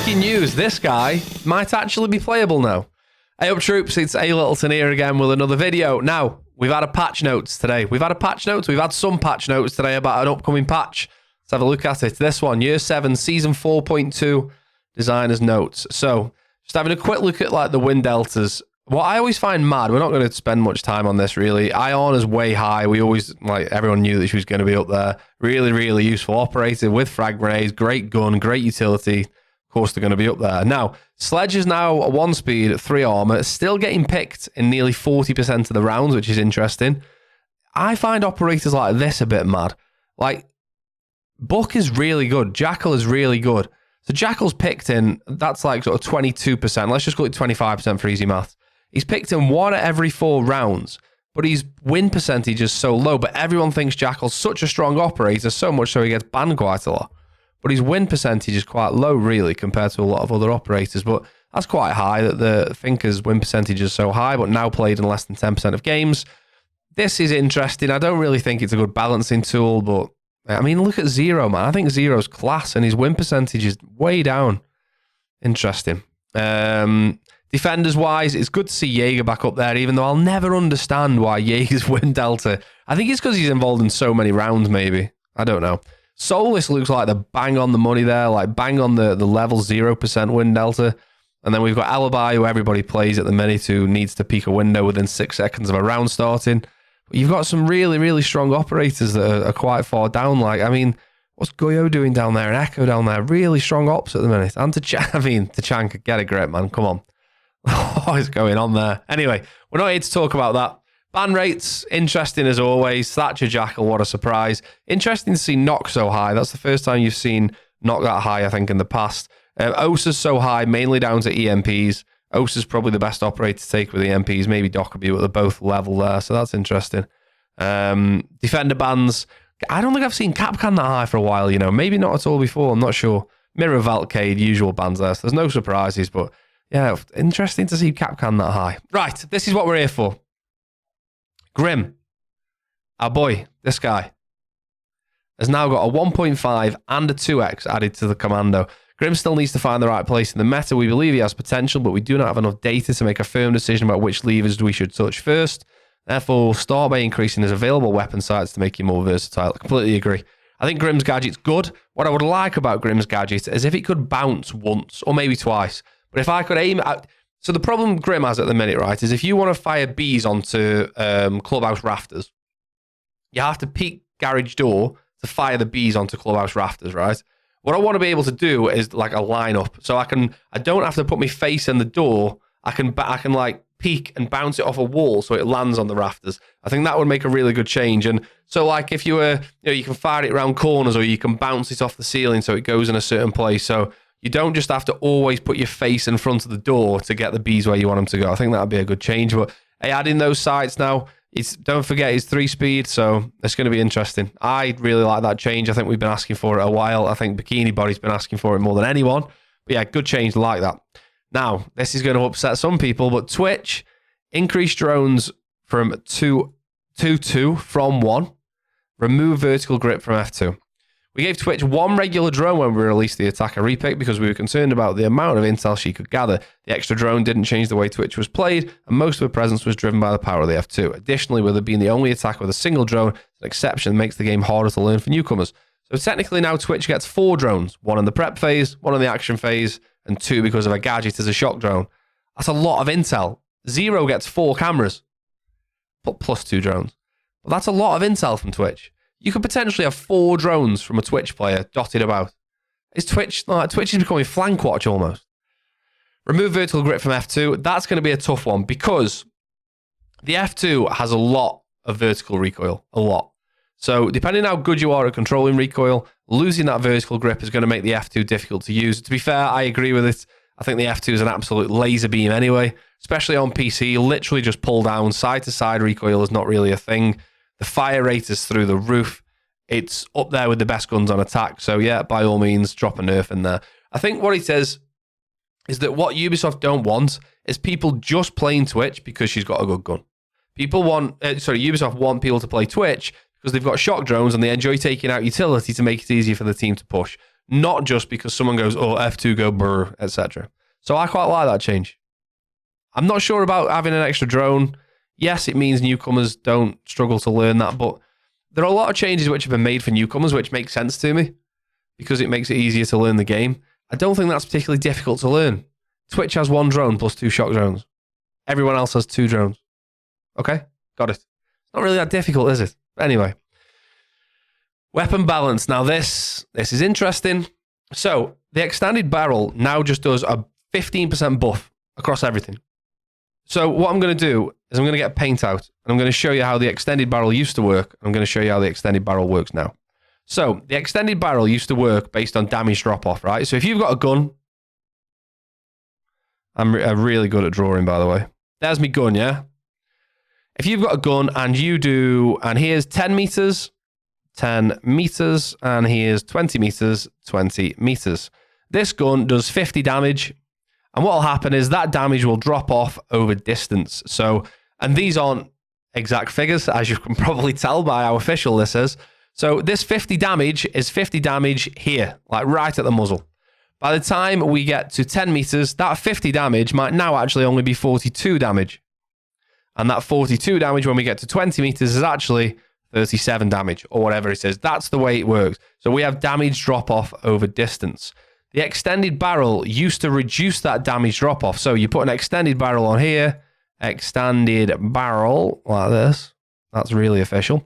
Breaking news, this guy might actually be playable now. Hey up troops, it's A Littleton here again with another video. Now, we've had a patch notes today. We've had some patch notes today about an upcoming patch. Let's have a look at it. This one, Year 7, Season 4.2, Designer's Notes. So, just having a quick look at like the win deltas. What I always find mad, we're not going to spend much time on this really. Iona's way high. We always, like, everyone knew that she was going to be up there. Really, really useful operator with frag grenades, great gun, great utility. Of course, they're going to be up there. Now, Sledge is now a 1 speed, 3 armor, still getting picked in nearly 40% of the rounds, which is interesting. I find operators like this a bit mad. Like, Buck is really good. Jackal is really good. So Jackal's picked in, that's like sort of 22%. Let's just call it 25% for easy math. He's picked in 1 at every 4 rounds, but his win percentage is so low. But everyone thinks Jackal's such a strong operator, so much so he gets banned quite a lot. But his win percentage is quite low, really, compared to a lot of other operators. But that's quite high, that the Thinker's win percentage is so high, but now played in less than 10% of games. This is interesting. I don't really think it's a good balancing tool, but, I mean, look at Zero, man. I think Zero's class, and his win percentage is way down. Interesting. Defenders-wise, it's good to see Jaeger back up there, even though I'll never understand why Jaeger's win delta. I think it's because he's involved in so many rounds, maybe. I don't know. Soulless looks like the bang on the money there, like bang on the level 0% win delta. And then we've got Alibi, who everybody plays at the minute, who needs to peek a window within 6 seconds of a round starting. But you've got some really, really strong operators that are quite far down. Like, I mean, what's Goyo doing down there and Echo down there? Really strong ops at the minute. And Tachan could get a grip, man. Come on. What is going on there? Anyway, we're not here to talk about that. Ban rates, interesting as always. Thatcher Jackal, what a surprise. Interesting to see Knock so high. That's the first time you've seen Knock that high, I think, in the past. Osa's so high, mainly down to EMPs. Osa's probably the best operator to take with EMPs. Maybe Dockerby, but they're both level there, so that's interesting. Defender bans. I don't think I've seen Capcan that high for a while, you know. Maybe not at all before, I'm not sure. Mirror Valcade, usual bans there, so there's no surprises, but yeah, interesting to see Capcan that high. Right, this is what we're here for. Grim, our boy, this guy, has now got a 1.5 and a 2x added to the commando. Grim still needs to find the right place in the meta. We believe he has potential, but we do not have enough data to make a firm decision about which levers we should touch first. Therefore, we'll start by increasing his available weapon sites to make him more versatile. I completely agree. I think Grim's gadget's good. What I would like about Grim's gadget is if it could bounce once or maybe twice. But if I could aim at... So the problem Grim has at the minute, right, is if you want to fire bees onto clubhouse rafters, you have to peek garage door to fire the bees onto clubhouse rafters, right? What I want to be able to do is like a lineup, so I don't have to put my face in the door. I can like peek and bounce it off a wall so it lands on the rafters. I think that would make a really good change. And so like if you were, you can fire it around corners or you can bounce it off the ceiling so it goes in a certain place. So you don't just have to always put your face in front of the door to get the bees where you want them to go. I think that would be a good change. But hey, adding those sights now, don't forget it's 3 speed, so it's going to be interesting. I really like that change. I think we've been asking for it a while. I think Bikini Body's been asking for it more than anyone. But yeah, good change like that. Now, this is going to upset some people, but Twitch increased drones from 2 from 1. Remove vertical grip from F2. We gave Twitch 1 regular drone when we released the attacker repick because we were concerned about the amount of intel she could gather. The extra drone didn't change the way Twitch was played, and most of her presence was driven by the power of the F2. Additionally, with her being the only attacker with a single drone, an exception makes the game harder to learn for newcomers. So technically now Twitch gets 4 drones, 1 in the prep phase, 1 in the action phase, and 2 because of a gadget as a shock drone. That's a lot of intel. Zero gets 4 cameras, plus 2 drones. But that's a lot of intel from Twitch. You could potentially have 4 drones from a Twitch player dotted about. Twitch is becoming flank watch almost. Remove vertical grip from F2. That's going to be a tough one because the F2 has a lot of vertical recoil. A lot. So depending on how good you are at controlling recoil, losing that vertical grip is going to make the F2 difficult to use. To be fair, I agree with it. I think the F2 is an absolute laser beam anyway, especially on PC. You literally just pull down. Side-to-side recoil is not really a thing. The fire rate is through the roof. It's up there with the best guns on attack. So yeah, by all means, drop a nerf in there. I think what it says is that what Ubisoft don't want is people just playing Twitch because she's got a good gun. Ubisoft want people to play Twitch because they've got shock drones and they enjoy taking out utility to make it easier for the team to push. not just because someone goes, oh, F2 go brr, etc. So I quite like that change. I'm not sure about having an extra drone. Yes, it means newcomers don't struggle to learn that, but there are a lot of changes which have been made for newcomers, which make sense to me because it makes it easier to learn the game. I don't think that's particularly difficult to learn. Twitch has 1 drone plus 2 shock drones. Everyone else has 2 drones. Okay, got it. It's not really that difficult, is it? Anyway. Weapon balance. Now this is interesting. So the extended barrel now just does a 15% buff across everything. So what I'm going to do is I'm going to get paint out and I'm going to show you how the extended barrel used to work. I'm going to show you how the extended barrel works now. So the extended barrel used to work based on damage drop off, right? So if you've got a gun, I'm really good at drawing, by the way. There's my gun, yeah? If you've got a gun and you do, and here's 10 meters, 10 meters, and here's 20 meters, 20 meters. This gun does 50 damage. And what will happen is that damage will drop off over distance. So, and these aren't exact figures, as you can probably tell by how official this is. So this 50 damage is 50 damage here, like right at the muzzle. By the time we get to 10 meters, that 50 damage might now actually only be 42 damage. And that 42 damage when we get to 20 meters is actually 37 damage or whatever it is. That's the way it works. So we have damage drop off over distance. The extended barrel used to reduce that damage drop off. So you put an extended barrel on here, extended barrel like this. That's really official.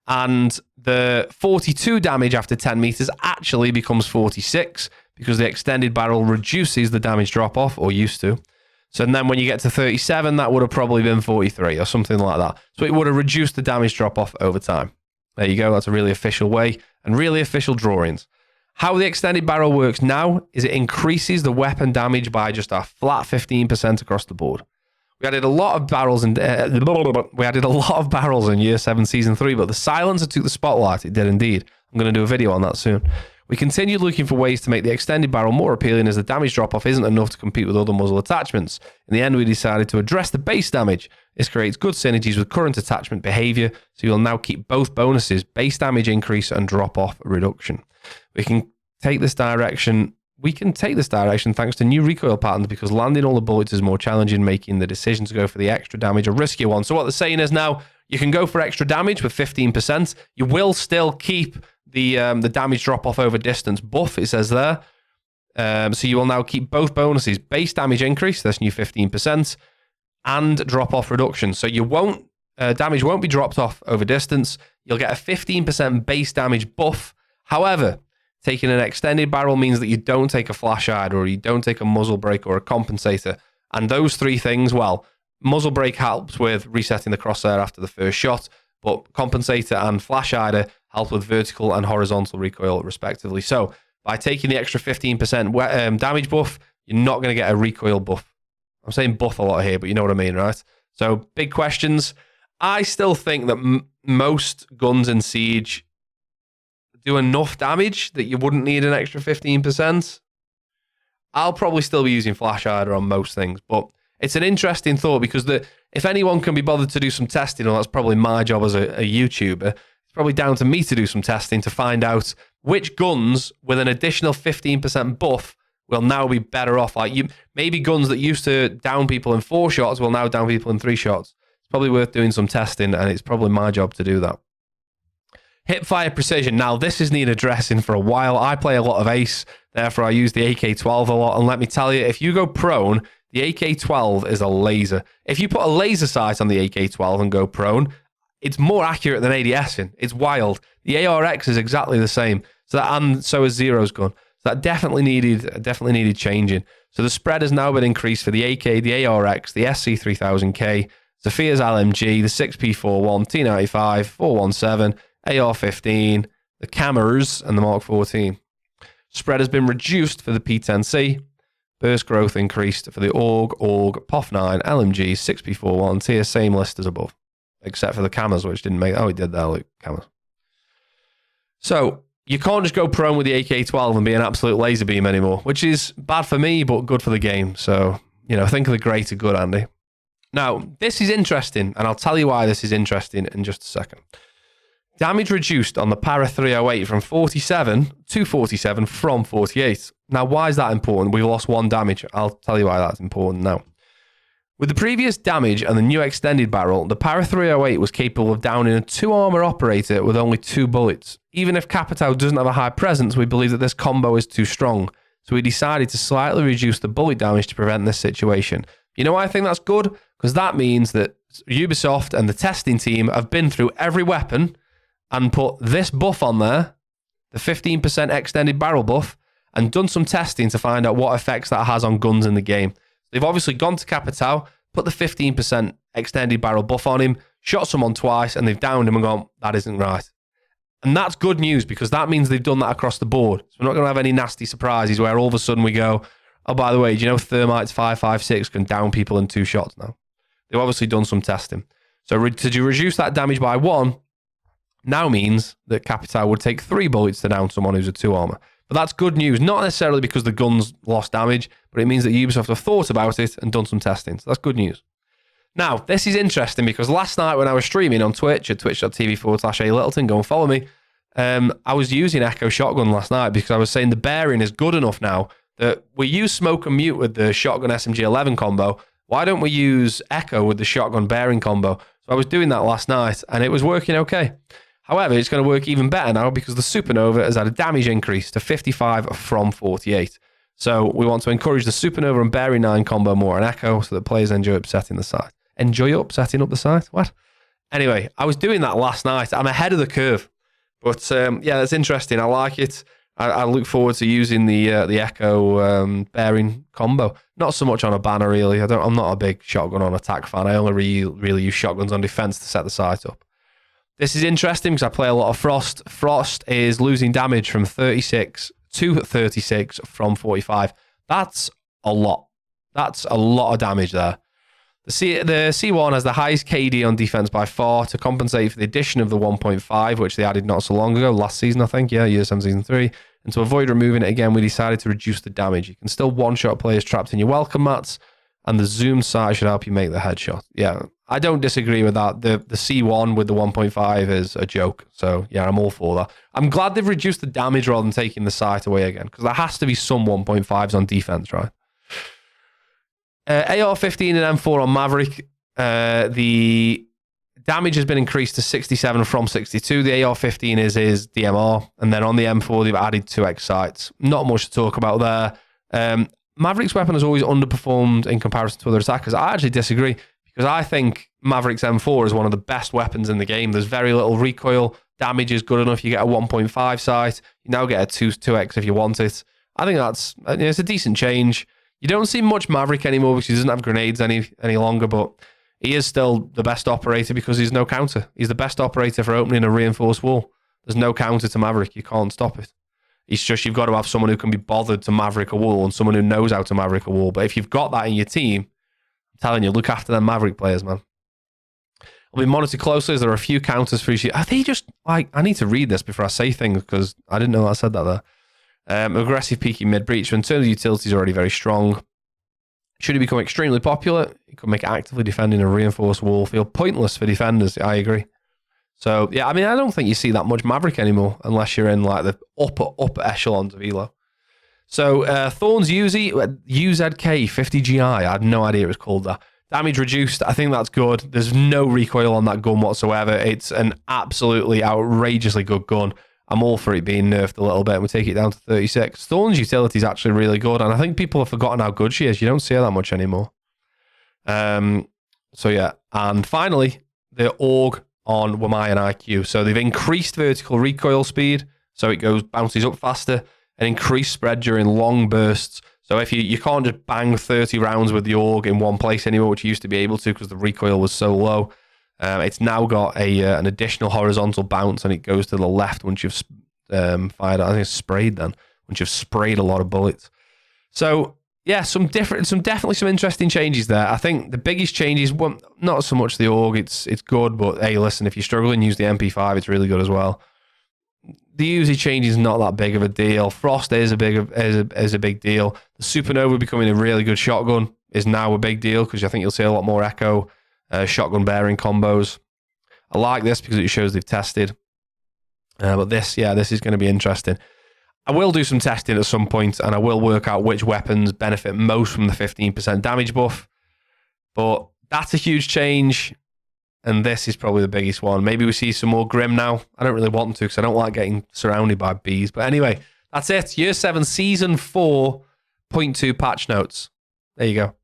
And the 42 damage after 10 meters actually becomes 46 because the extended barrel reduces the damage drop off, or used to. So then when you get to 37, that would have probably been 43 or something like that. So it would have reduced the damage drop off over time. There you go. That's a really official way and really official drawings. How the extended barrel works now is it increases the weapon damage by just a flat 15% across the board. We added a lot of barrels in Year 7 Season 3, but the silencer took the spotlight. It did indeed. I'm going to do a video on that soon. We continued looking for ways to make the extended barrel more appealing as the damage drop-off isn't enough to compete with other muzzle attachments. In the end, we decided to address the base damage. This creates good synergies with current attachment behavior, so you'll now keep both bonuses, base damage increase and drop-off reduction. We can take this direction thanks to new recoil patterns because landing all the bullets is more challenging, making the decision to go for the extra damage a riskier one. So what they're saying is now you can go for extra damage with 15%. You will still keep the damage drop off over distance buff, it says there. So you will now keep both bonuses, base damage increase, that's new 15%, and drop off reduction. So you won't damage won't be dropped off over distance. You'll get a 15% base damage buff. However, taking an extended barrel means that you don't take a flash hider or you don't take a muzzle brake or a compensator. And those 3 things, well, muzzle brake helps with resetting the crosshair after the first shot, but compensator and flash hider help with vertical and horizontal recoil respectively. So by taking the extra 15% damage buff, you're not going to get a recoil buff. I'm saying buff a lot here, but you know what I mean, right? So big questions. I still think that most guns in Siege do enough damage that you wouldn't need an extra 15%. I'll probably still be using flash hider on most things, but it's an interesting thought because if anyone can be bothered to do some testing, well, that's probably my job as a YouTuber. It's probably down to me to do some testing to find out which guns with an additional 15% buff will now be better off. Like maybe guns that used to down people in 4 shots will now down people in 3 shots. It's probably worth doing some testing, and it's probably my job to do that. Hipfire precision. Now, this has needed addressing for a while. I play a lot of Ace, therefore I use the AK-12 a lot, and let me tell you, if you go prone, the AK-12 is a laser. If you put a laser sight on the AK-12 and go prone, it's more accurate than ADSing. It's wild. The ARX is exactly the same. And so is Zero's gun. So that definitely needed changing. So the spread has now been increased for the AK, the ARX, the SC3000K, Sophia's LMG, the 6P41, T95, 417, AR-15, the Cameras, and the Mark 14. Spread has been reduced for the P10C. Burst growth increased for the AUG, POF 9, LMG, 6P41, tier same list as above. Except for the Cameras, which didn't make... Oh, he did there, Luke. Cameras. So, you can't just go prone with the AK-12 and be an absolute laser beam anymore, which is bad for me, but good for the game. So, think of the greater good, Andy. Now, this is interesting, and I'll tell you why this is interesting in just a second. Damage reduced on the Para 308 from 47 to 47 from 48. Now, why is that important? We lost 1 damage. I'll tell you why that's important now. With the previous damage and the new extended barrel, the Para 308 was capable of downing a 2 armor operator with only 2 bullets. Even if Capitao doesn't have a high presence, we believe that this combo is too strong. So we decided to slightly reduce the bullet damage to prevent this situation. You know why I think that's good? Because that means that Ubisoft and the testing team have been through every weapon and put this buff on there, the 15% extended barrel buff, and done some testing to find out what effects that has on guns in the game. They've obviously gone to Capitao, put the 15% extended barrel buff on him, shot someone twice, and they've downed him and gone, that isn't right. And that's good news because that means they've done that across the board. So we're not going to have any nasty surprises where all of a sudden we go, oh, by the way, do you know Thermite's 5.56 can down people in 2 shots now? They've obviously done some testing. So to reduce that damage by 1 now means that Capitao would take 3 bullets to down someone who's a 2 armor. But that's good news, not necessarily because the guns lost damage, but it means that Ubisoft have thought about it and done some testing. So that's good news. Now, this is interesting because last night when I was streaming on Twitch at twitch.tv/A-Littleton, go and follow me, I was using Echo Shotgun last night because I was saying the bearing is good enough now that we use Smoke and Mute with the Shotgun SMG-11 combo. Why don't we use Echo with the Shotgun bearing combo? So I was doing that last night and it was working okay. However, it's going to work even better now because the Supernova has had a damage increase to 55 from 48. So we want to encourage the Supernova and Bearing 9 combo more on Echo so that players enjoy upsetting the site. Enjoy upsetting up the site? What? Anyway, I was doing that last night. I'm ahead of the curve. But yeah, that's interesting. I like it. I look forward to using the Echo Bearing combo. Not so much on a banner, really. I'm not a big shotgun on attack fan. I only really use shotguns on defense to set the site up. This is interesting because I play a lot of Frost. Frost is losing damage from 36 to 36 from 45. That's a lot. That's a lot of damage there. The C1 has the highest KD on defense by far to compensate for the addition of the 1.5, which they added not so long ago, last season, I think. Yeah, year 7, season 3. And to avoid removing it again, we decided to reduce the damage. You can still one-shot players trapped in your welcome mats, and the zoom sight should help you make the headshot. Yeah, I don't disagree with that. The C1 with the 1.5 is a joke. So, yeah, I'm all for that. I'm glad they've reduced the damage rather than taking the sight away again, because there has to be some 1.5s on defense, right? AR-15 and M4 on Maverick. The damage has been increased to 67 from 62. The AR-15 is his DMR. And then on the M4, they've added 2x sights. Not much to talk about there. Maverick's weapon has always underperformed in comparison to other attackers. I actually disagree because I think Maverick's M4 is one of the best weapons in the game. There's very little recoil. Damage is good enough. You get a 1.5 sight. You now get a 2x if you want it. I think it's a decent change. You don't see much Maverick anymore because he doesn't have grenades any longer, but he is still the best operator because he's no counter. He's the best operator for opening a reinforced wall. There's no counter to Maverick. You can't stop it. It's just you've got to have someone who can be bothered to Maverick a wall and someone who knows how to Maverick a wall. But if you've got that in your team, I'm telling you, look after them Maverick players, man. I'll be monitored closely as there are a few counters for each. Are they just like, I need to read this before I say things because I didn't know that I said that there. Aggressive peaking mid-breach. So in terms of utilities, already very strong. Should he become extremely popular, it could make actively defending a reinforced wall feel pointless for defenders. I agree. So, yeah, I mean, I don't think you see that much Maverick anymore unless you're in like the upper echelons of Elo. So, Thorn's UZK 50GI, I had no idea it was called that. Damage reduced, I think that's good. There's no recoil on that gun whatsoever. It's an absolutely outrageously good gun. I'm all for it being nerfed a little bit. We take it down to 36. Thorn's utility is actually really good, and I think people have forgotten how good she is. You don't see her that much anymore. So yeah, and finally, the AUG on Wamayan IQ. So they've increased vertical recoil speed, so it bounces up faster, and increased spread during long bursts. So if you can't just bang 30 rounds with the AUG in one place anymore, which you used to be able to because the recoil was so low. It's now got an additional horizontal bounce, and it goes to the left once you've fired. I think it's sprayed then once you've sprayed a lot of bullets. So yeah, definitely some interesting changes there. I think the biggest changes, well, not so much the AUG. It's good, but hey, listen, if you're struggling, use the MP5. It's really good as well. The Uzi change is not that big of a deal. Frost is a big deal. The Supernova becoming a really good shotgun is now a big deal because I think you'll see a lot more Echo shotgun bearing combos. I like this because it shows they've tested. But this is going to be interesting. I will do some testing at some point, and I will work out which weapons benefit most from the 15% damage buff. But that's a huge change, and this is probably the biggest one. Maybe we see some more Grim now. I don't really want to because I don't like getting surrounded by bees. But anyway, that's it. Year 7 Season 4.2 patch notes. There you go.